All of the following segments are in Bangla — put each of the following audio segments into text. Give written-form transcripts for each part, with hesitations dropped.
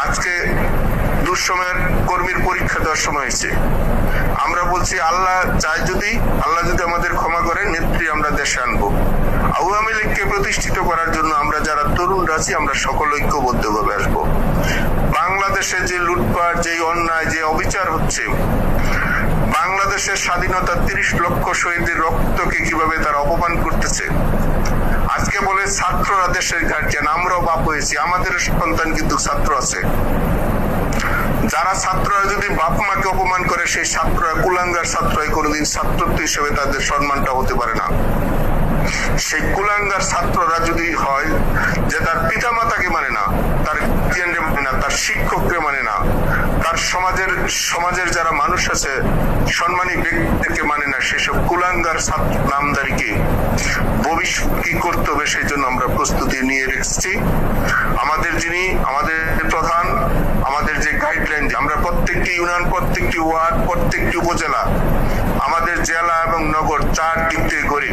আজকে দুঃসময়ের কর্মীর পরীক্ষা দেওয়ার সময় হয়েছে। আমরা বলছি আল্লাহ যদি আমাদের ক্ষমা করে নেত্রী আমরা দেশে আনবো। আওয়ামী লীগকে প্রতিষ্ঠিত করার জন্য আমরা যারা তরুণরা আছি আমরা সকল ঐক্যবদ্ধভাবে আসবো। বাংলাদেশে যে লুটপাট, যে অন্যায়, যে অবিচার হচ্ছে, বাংলাদেশের স্বাধীনতা 30 লক্ষ শহীদের রক্তকে কিভাবে তারা অপমান করতেছে। আজকে বলে ছাত্ররা দেশের গার্জিয়ান, আমরাও বাপ হয়েছি, আমাদের সন্তান কিন্তু ছাত্র আছে। যারা ছাত্ররা যদি বাপ মাকে অপমান করে সেই ছাত্ররা কুলাঙ্গার ছাত্র, কোনোদিন ছাত্রত্ব হিসেবে তাদের সম্মানটা হতে পারে না। সেই কুলাঙ্গার ছাত্ররা যদি হয় যে তার পিতা মাতাকে মানে না, তার গার্জিয়ানকে মানে না, তার শিক্ষককে মানে না, তার সমাজের যারা মানুষ আছে সম্মানী ব্যক্তিদেরকে মানে না, সেসব কুলাঙ্গার ছাত্র নামদারিকে ভবিষ্যৎ কি করতে হবে সেই জন্য আমরা প্রস্তুতি নিয়ে রেখেছি। আমাদের প্রধান, আমাদের যে গাইডলাইন, আমরা প্রত্যেকটি ইউনিয়ন, প্রত্যেকটি ওয়ার্ড, প্রত্যেকটি উপজেলা, আমাদের জেলা এবং নগর 4 দিক থেকে করি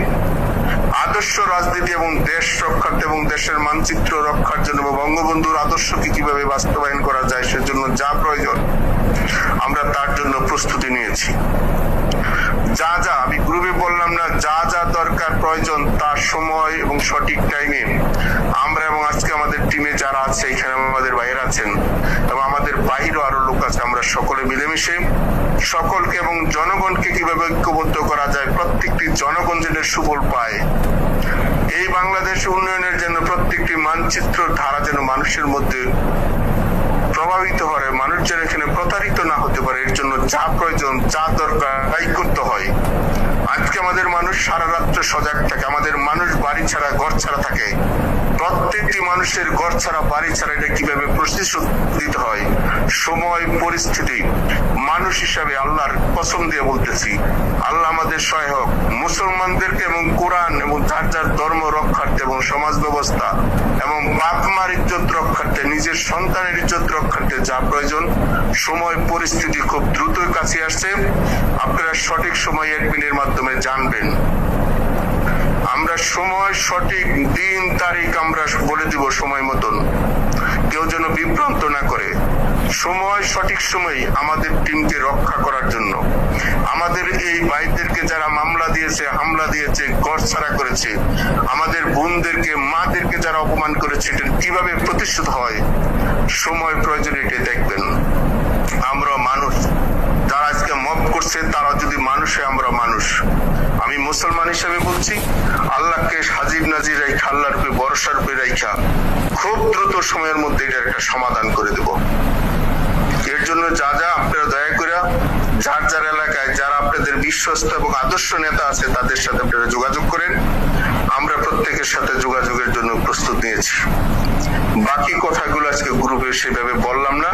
আদর্শ রাজনীতি এবং দেশ রক্ষার্থে এবং দেশের মানচিত্র রক্ষার জন্য বঙ্গবন্ধুর আদর্শকে কিভাবে বাস্তবায়ন করা যায় সেজন্য যা প্রয়োজন আমরা তার জন্য প্রস্তুতি নিয়েছি। যা আমি গ্রুপে বললাম না, যা দরকার প্রয়োজন তার সময় এবং সঠিক টাইমে আমরা এবং আজকে আমাদের টিমে যারা আছে, এখানে আমাদের বাইরে আছেন এবং আমাদের বাইরেও আরো লোক আছে, আমরা সকলে মিলেমিশে সকলকে এবং জনগণকে কিভাবে ঐক্যবদ্ধ করা যায়, প্রত্যেকটি জনগণ যেন সুফল পায়, এই বাংলাদেশ উন্নয়নের জন্য প্রত্যেকটি মানচিত্র ধারা যেন মানুষের মধ্যে প্রভাবিত হয়, মানুষ যেন এখানে প্রতারিত না হতে পারে, এর জন্য যা প্রয়োজন, যা দরকার তাই করতে হয়। আজকে আমাদের মানুষ সারা রাত্রে সজাগ থাকে, আমাদের মানুষ বাড়ি ছাড়া ঘর ছাড়া থাকে। প্রত্যেকটি মানুষের ঘর ছাড়া বাড়ি ছাড়া এটা কিভাবে প্রতিশোধ দিতে হয়, সময় পরিস্থিতি, মানুষ হিসাবে আল্লাহর কসম দিয়ে বলতেছি আল্লাহ আমাদের সহায়ক। মুসলমানদেরকে এবং কোরআন এবং যার ধর্ম রক্ষার্থে এবং সমাজ ব্যবস্থা এবং বাপ মার ইজ্জত রক্ষার্থে, নিজের সন্তানের ইজ্জত রক্ষার্থে যা প্রয়োজন, সময় পরিস্থিতি খুব দ্রুতই কাছে আসছে, আপনারা সঠিক সময় অ্যাডমিনের মাধ্যমে জানবেন। আমরা সময়, সঠিক দিন তারিখ আমরা বলে দিব সময় মতন, কেউ যেন বিভ্রান্ত না করে। সময়, সঠিক সময় আমাদের টিমকে রক্ষা করার জন্য, আমাদের এই ভাইদেরকে যারা মামলা দিয়েছে, হামলা দিয়েছে, ঘর ছাড়া করেছে, আমাদের বোনদেরকে, মাদেরকে যারা অপমান করেছে, এটা কিভাবে প্রতিশোধ হয়, সময় প্রয়োজন এটা দেখবেন। আমরা মানুষ, যারা আজকে মব করছে তারা যদি মানুষ হয়, আমরা মানুষ। আমি মুসলমান হিসেবে বলছি আল্লাহকে হাজির নাজির রাইখা, আল্লাহর উপরে ভরসা রূপে রাইখা খুব দ্রুত সময়ের মধ্যে এটার একটা সমাধান করে দেব। এর জন্য যা আপনারা দয়া করে যার এলাকায় যারা আপনাদের বিশ্বস্ত এবং আদর্শ নেতা আছে তাদের সাথে আপনারা যোগাযোগ করেন। আমরা প্রত্যেকের সাথে যোগাযোগের জন্য প্রস্তুত নিয়েছি। বাকি কথাগুলো আজকে গ্রুপে সেভাবে বললাম না।